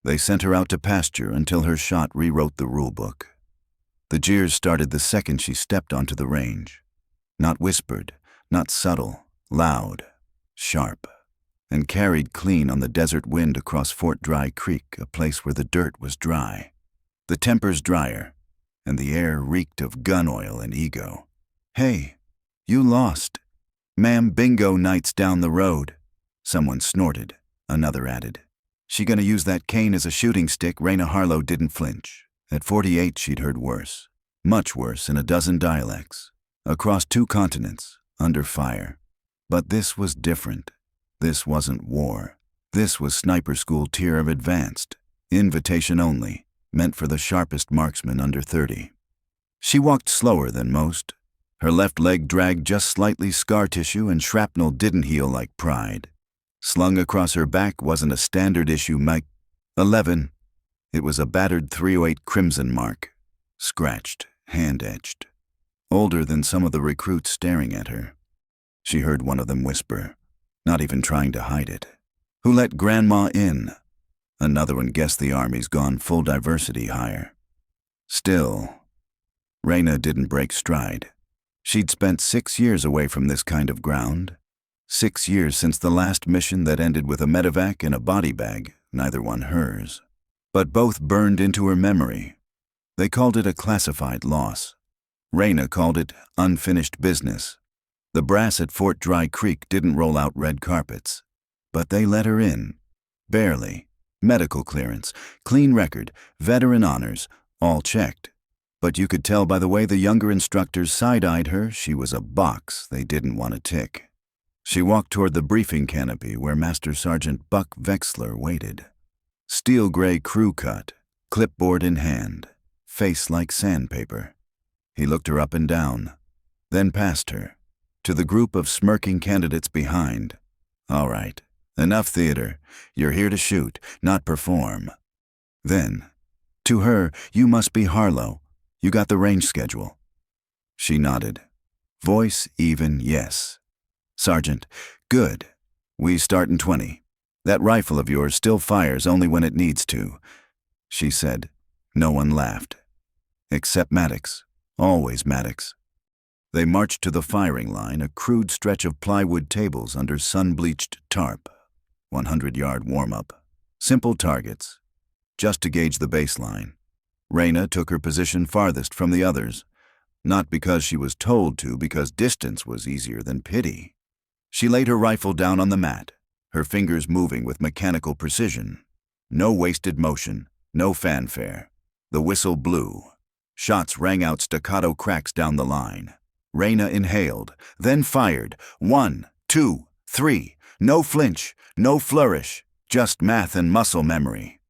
They sent her out to pasture until her shot rewrote the rulebook. The jeers started the second she stepped onto the range. Not whispered, not subtle, loud, sharp, and carried clean on the desert wind across Fort Dry Creek, a place where the dirt was dry. The tempers drier, and the air reeked of gun oil and ego. "Hey, you lost. Ma'am, bingo night's down the road," someone snorted. Another added, "She gonna use that cane as a shooting stick?" Reyna Harlow didn't flinch. At 48, she'd heard worse. Much worse in a dozen dialects. Across 2 continents, under fire. But this was different. This wasn't war. This was sniper school tier of advanced. Invitation only, meant for the sharpest marksman under 30. She walked slower than most. Her left leg dragged just slightly, scar tissue and shrapnel didn't heal like pride. Slung across her back wasn't a standard issue mic. 11. It was a battered .308 Crimson mark. Scratched, hand-etched. Older than some of the recruits staring at her. She heard one of them whisper, not even trying to hide it, "Who let Grandma in?" Another one guessed the Army's gone full diversity hire. Still, Reyna didn't break stride. She'd spent 6 years away from this kind of ground. 6 years since the last mission that ended with a medevac and a body bag, neither one hers. But both burned into her memory. They called it a classified loss. Reyna called it unfinished business. The brass at Fort Dry Creek didn't roll out red carpets. But they let her in. Barely. Medical clearance, clean record, veteran honors, all checked. But you could tell by the way the younger instructors side-eyed her she was a box they didn't want to tick. She walked toward the briefing canopy where Master Sergeant Buck Vexler waited. Steel gray crew cut, clipboard in hand, face like sandpaper. He looked her up and down, then past her, to the group of smirking candidates behind. "All right, enough theater. You're here to shoot, not perform." Then, to her, "You must be Harlow. You got the range schedule." She nodded. Voice even, yes. "Sergeant, good. We start in 20. That rifle of yours still fires only when it needs to," she said. No one laughed. Except Maddox. Always Maddox. They marched to the firing line, a crude stretch of plywood tables under sun-bleached tarp. 100-yard warm-up. Simple targets. Just to gauge the baseline. Reyna took her position farthest from the others. Not because she was told to, because distance was easier than pity. She laid her rifle down on the mat, her fingers moving with mechanical precision. No wasted motion, no fanfare. The whistle blew. Shots rang out staccato cracks down the line. Reyna inhaled, then fired. 1, 2, 3. No flinch, no flourish, just math and muscle memory.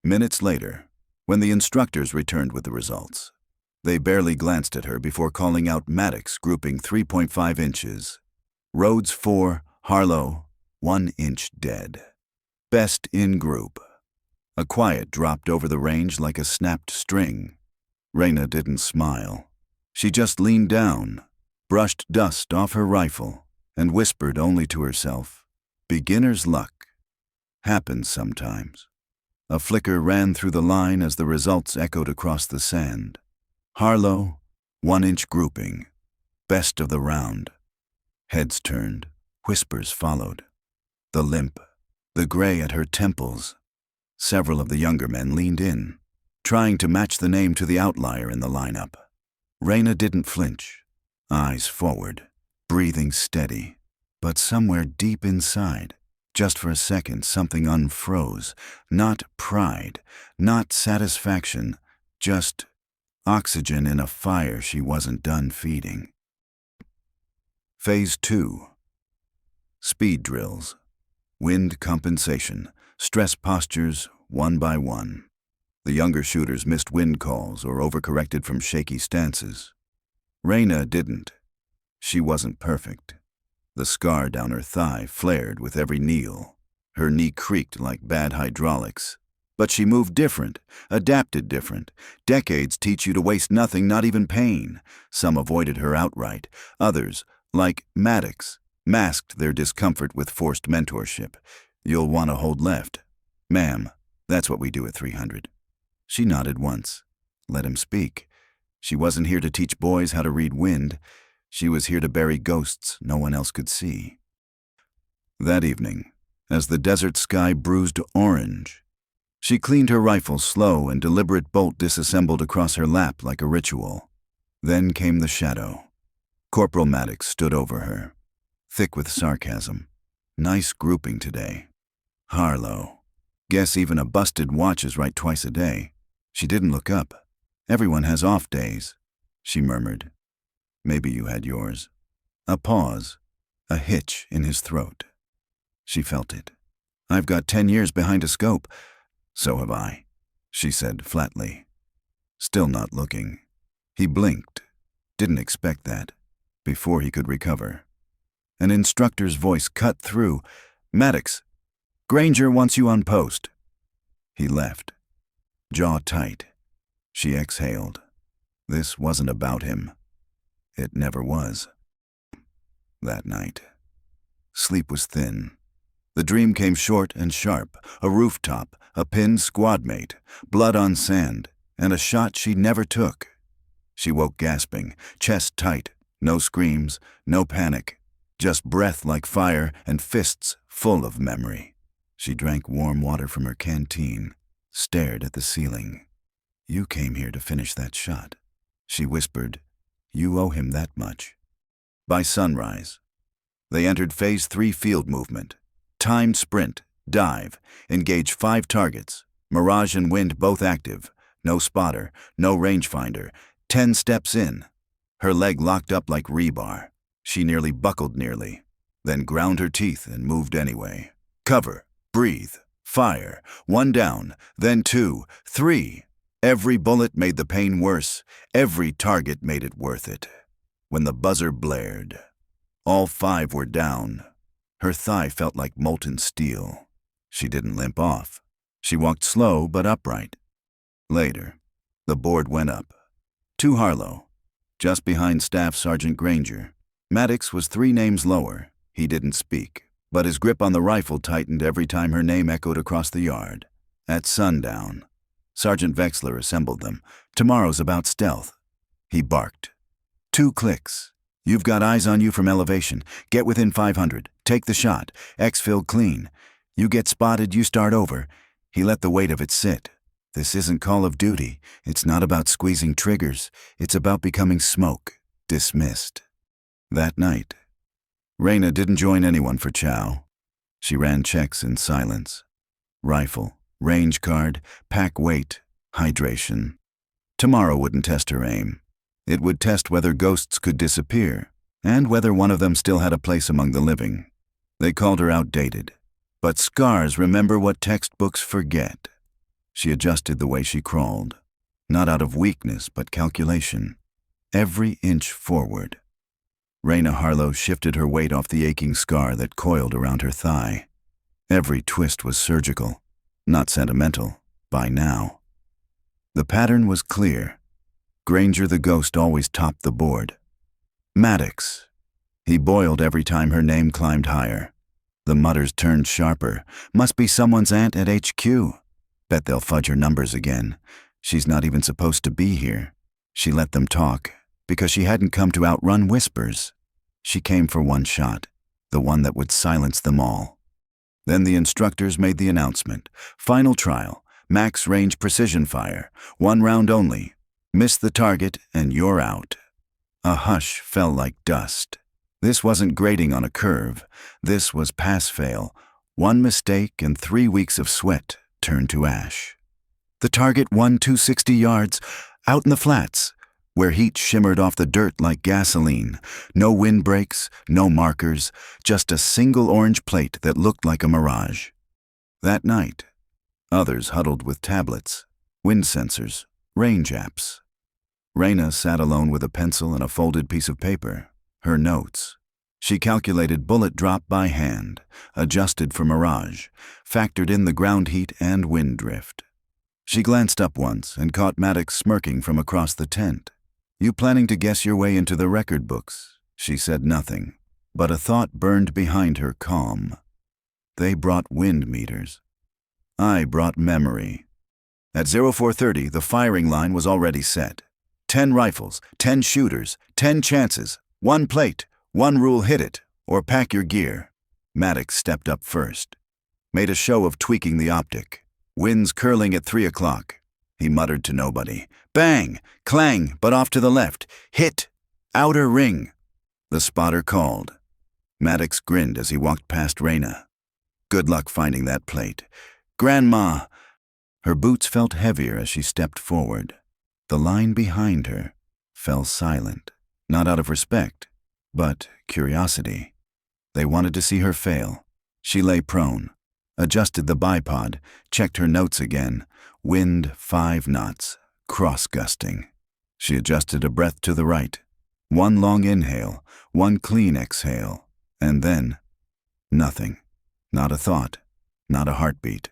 Minutes later, when the instructors returned with the results, they barely glanced at her before calling out Maddox, grouping 3.5 inches. Rhodes 4, Harlow 1 inch dead. Best in group. A quiet dropped over the range like a snapped string. Reyna didn't smile. She just leaned down, brushed dust off her rifle, and whispered only to herself, "Beginner's luck. Happens sometimes." A flicker ran through the line as the results echoed across the sand. Harlow, 1 inch grouping. Best of the round. Heads turned, whispers followed. The limp, the gray at her temples. Several of the younger men leaned in, trying to match the name to the outlier in the lineup. Reyna didn't flinch, eyes forward, breathing steady. But somewhere deep inside, just for a second, something unfroze. Not pride, not satisfaction, just oxygen in a fire she wasn't done feeding. Phase 2. Speed drills. Wind compensation. Stress postures, one by one. The younger shooters missed wind calls or overcorrected from shaky stances. Reyna didn't. She wasn't perfect. The scar down her thigh flared with every kneel. Her knee creaked like bad hydraulics. But she moved different, adapted different. Decades teach you to waste nothing, not even pain. Some avoided her outright. Others, like Maddox, masked their discomfort with forced mentorship. "You'll want to hold left. Ma'am, That's what we do at 300. She nodded once. Let him speak. She wasn't here to teach boys how to read wind. She was here to bury ghosts no one else could see. That evening, as the desert sky bruised orange, she cleaned her rifle slow and deliberate bolt disassembled across her lap like a ritual. Then came the shadow. Corporal Maddox stood over her, thick with sarcasm. Nice grouping today. Harlow. Guess even a busted watch is right twice a day. She didn't look up. Everyone has off days, she murmured. Maybe you had yours. A pause, a hitch in his throat. She felt it. I've got 10 years behind a scope. So have I, she said flatly. Still not looking. He blinked. Didn't expect that. Before he could recover. An instructor's voice cut through. Maddox, Granger wants you on post. He left. Jaw tight. She exhaled. This wasn't about him. It never was. That night. Sleep was thin. The dream came short and sharp. A rooftop, a pinned squad mate, blood on sand, and a shot she never took. She woke gasping, chest tight, no screams, no panic, just breath like fire and fists full of memory. She drank warm water from her canteen, stared at the ceiling. You came here to finish that shot, she whispered. You owe him that much. By sunrise, they entered Phase 3 field movement. Timed sprint, dive, engage 5 targets, Mirage and Wind both active, no spotter, no rangefinder, 10 steps in. Her leg locked up like rebar. She nearly buckled then ground her teeth and moved anyway. Cover, breathe, fire, 1 down, then 2, 3. Every bullet made the pain worse. Every target made it worth it. When the buzzer blared, all 5 were down. Her thigh felt like molten steel. She didn't limp off. She walked slow but upright. Later, the board went up. To Harlow, just behind Staff Sergeant Granger. Maddox was 3 names lower. He didn't speak, but his grip on the rifle tightened every time her name echoed across the yard. At sundown, Sergeant Vexler assembled them. Tomorrow's about stealth. He barked. 2 clicks. You've got eyes on you from elevation. Get within 500. Take the shot. Exfil clean. You get spotted, you start over. He let the weight of it sit. This isn't Call of Duty. It's not about squeezing triggers. It's about becoming smoke. Dismissed. That night, Reyna didn't join anyone for chow. She ran checks in silence. Rifle, range card, pack weight, hydration. Tomorrow wouldn't test her aim. It would test whether ghosts could disappear, and whether one of them still had a place among the living. They called her outdated. But scars remember what textbooks forget. She adjusted the way she crawled, not out of weakness but calculation. Every inch forward. Reyna Harlow shifted her weight off the aching scar that coiled around her thigh. Every twist was surgical, not sentimental, by now. The pattern was clear. Granger the ghost always topped the board. Maddox. He boiled every time her name climbed higher. The mutters turned sharper. Must be someone's aunt at HQ. Bet they'll fudge her numbers again. She's not even supposed to be here. She let them talk, because she hadn't come to outrun whispers. She came for one shot, the one that would silence them all. Then the instructors made the announcement. Final trial, max range precision fire, 1 round only. Miss the target and you're out. A hush fell like dust. This wasn't grading on a curve. This was pass-fail. 1 mistake and 3 weeks of sweat turned to ash. The target won 260 yards, out in the flats, where heat shimmered off the dirt like gasoline. No windbreaks, no markers, just a single orange plate that looked like a mirage. That night, others huddled with tablets, wind sensors, range apps. Reyna sat alone with a pencil and a folded piece of paper, her notes. She calculated bullet drop by hand, adjusted for mirage, factored in the ground heat and wind drift. She glanced up once and caught Maddox smirking from across the tent. You planning to guess your way into the record books? She said nothing, but a thought burned behind her calm. They brought wind meters. I brought memory. At 0430, the firing line was already set. 10 rifles, 10 shooters, 10 chances, 1 plate, 1 rule: hit it, or pack your gear. Maddox stepped up first. Made a show of tweaking the optic. Winds curling at 3 o'clock. He muttered to nobody. Bang! Clang, but off to the left. Hit! Outer ring! The spotter called. Maddox grinned as he walked past Reyna. Good luck finding that plate. Grandma! Her boots felt heavier as she stepped forward. The line behind her fell silent, not out of respect, but curiosity. They wanted to see her fail. She lay prone, adjusted the bipod, checked her notes again. Wind 5 knots, cross-gusting. She adjusted a breath to the right. 1 long inhale, 1 clean exhale, and then nothing. Not a thought, not a heartbeat,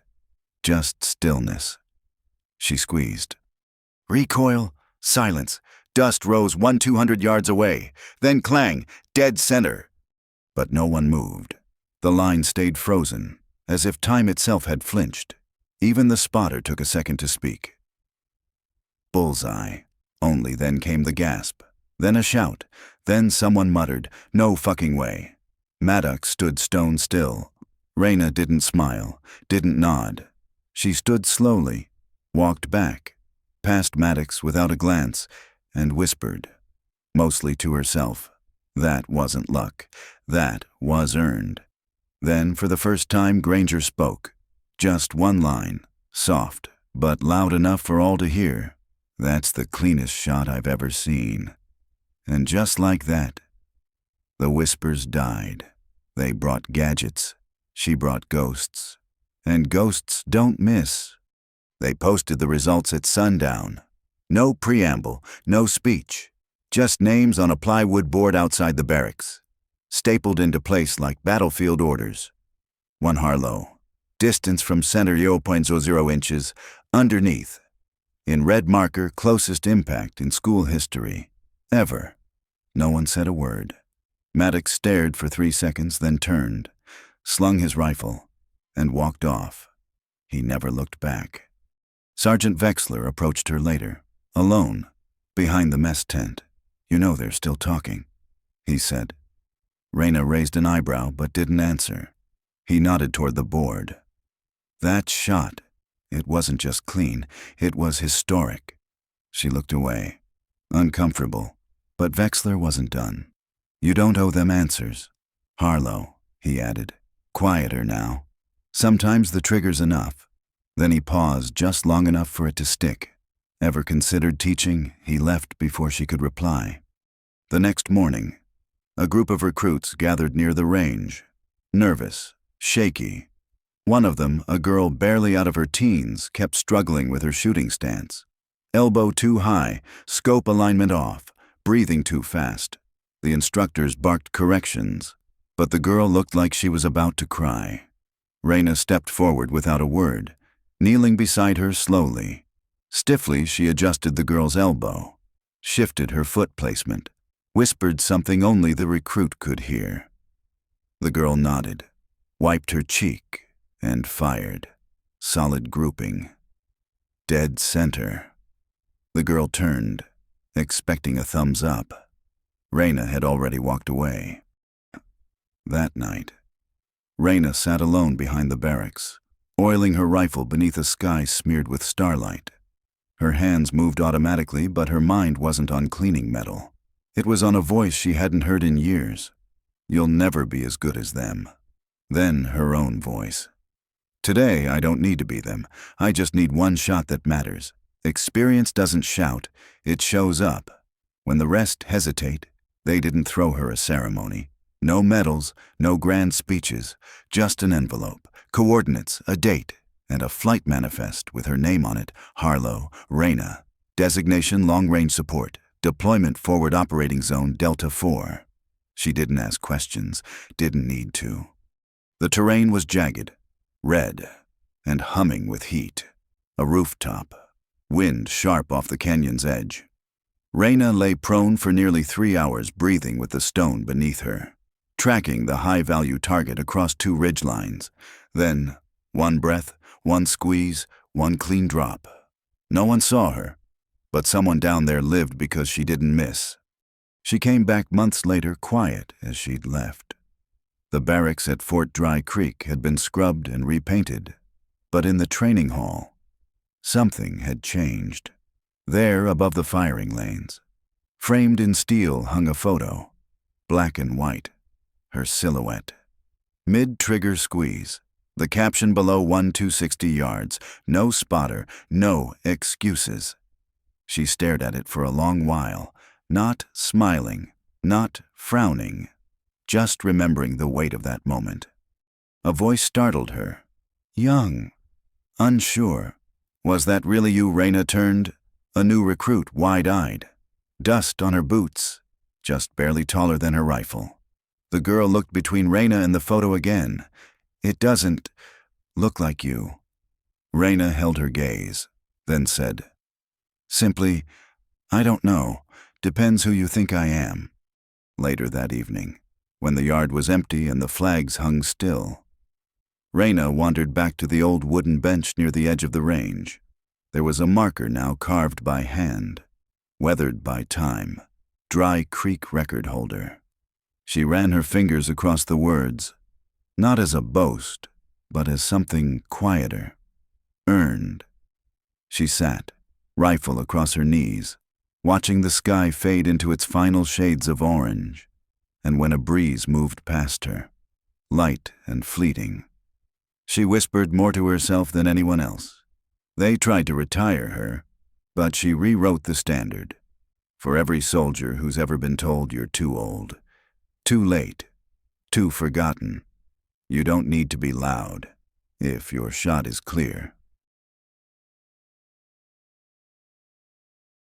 just stillness. She squeezed. Recoil, silence. Dust rose 200 yards away, then clang, dead center. But no one moved. The line stayed frozen, as if time itself had flinched. Even the spotter took a second to speak. Bullseye. Only then came the gasp, then a shout, then someone muttered, "No fucking way." Maddox stood stone still. Reyna didn't smile, didn't nod. She stood slowly, walked back, past Maddox without a glance, and whispered, mostly to herself, that wasn't luck, that was earned. Then, for the first time, Granger spoke. Just 1 line, soft, but loud enough for all to hear. That's the cleanest shot I've ever seen. And just like that, the whispers died. They brought gadgets. She brought ghosts. And ghosts don't miss. They posted the results at sundown. No preamble, no speech. Just names on a plywood board outside the barracks, stapled into place like battlefield orders. 1 Harlow. Distance from center 0.00 inches. Underneath. In red marker, closest impact in school history. Ever. No one said a word. Maddox stared for 3 seconds, then turned, slung his rifle, and walked off. He never looked back. Sergeant Wexler approached her later, alone, behind the mess tent. "You know they're still talking," he said. Reyna raised an eyebrow but didn't answer. He nodded toward the board. That shot, it wasn't just clean, it was historic. She looked away, uncomfortable, but Wexler wasn't done. "You don't owe them answers. Harlow," he added, quieter now. "Sometimes the trigger's enough." Then he paused just long enough for it to stick. Ever considered teaching? He left before she could reply. The next morning, a group of recruits gathered near the range, nervous, shaky. One of them, a girl barely out of her teens, kept struggling with her shooting stance. Elbow too high, scope alignment off, breathing too fast. The instructors barked corrections, but the girl looked like she was about to cry. Reyna stepped forward without a word, kneeling beside her slowly. Stiffly, she adjusted the girl's elbow, shifted her foot placement, whispered something only the recruit could hear. The girl nodded, wiped her cheek, and fired. Solid grouping. Dead center. The girl turned, expecting a thumbs up. Reyna had already walked away. That night, Reyna sat alone behind the barracks, oiling her rifle beneath a sky smeared with starlight. Her hands moved automatically, but her mind wasn't on cleaning metal. It was on a voice she hadn't heard in years. "You'll never be as good as them." Then her own voice. "Today, I don't need to be them. I just need one shot that matters. Experience doesn't shout, it shows up. When the rest hesitate, they didn't throw her a ceremony. No medals, no grand speeches, just an envelope, coordinates, a date, and a flight manifest with her name on it, Harlow, Reyna. Designation long-range support, deployment forward operating zone Delta 4. She didn't ask questions, didn't need to. The terrain was jagged, red, and humming with heat. A rooftop, wind sharp off the canyon's edge. Reyna lay prone for nearly 3 hours, breathing with the stone beneath her, tracking the high-value target across 2 ridgelines. Then, one breath, One squeeze, one clean drop. No one saw her, but someone down there lived because she didn't miss. She came back months later quiet as she'd left. The barracks at Fort Dry Creek had been scrubbed and repainted, but in the training hall, something had changed. There, above the firing lanes, framed in steel, hung a photo, black and white, her silhouette. Mid-trigger squeeze, the caption below 1-260 yards, no spotter, no excuses. She stared at it for a long while, not smiling, not frowning, just remembering the weight of that moment. A voice startled her. Young, unsure. Was that really you? Reyna turned, a new recruit, wide-eyed. Dust on her boots, just barely taller than her rifle. The girl looked between Reyna and the photo again. It doesn't look like you. Reyna held her gaze, then said, simply, I don't know. Depends who you think I am. Later that evening, when the yard was empty and the flags hung still, Reyna wandered back to the old wooden bench near the edge of the range. There was a marker now carved by hand, weathered by time, Dry Creek record holder. She ran her fingers across the words, not as a boast, but as something quieter, earned. She sat, rifle across her knees, watching the sky fade into its final shades of orange, and when a breeze moved past her, light and fleeting, she whispered more to herself than anyone else. They tried to retire her, but she rewrote the standard. For every soldier who's ever been told you're too old, too late, too forgotten, you don't need to be loud if your shot is clear.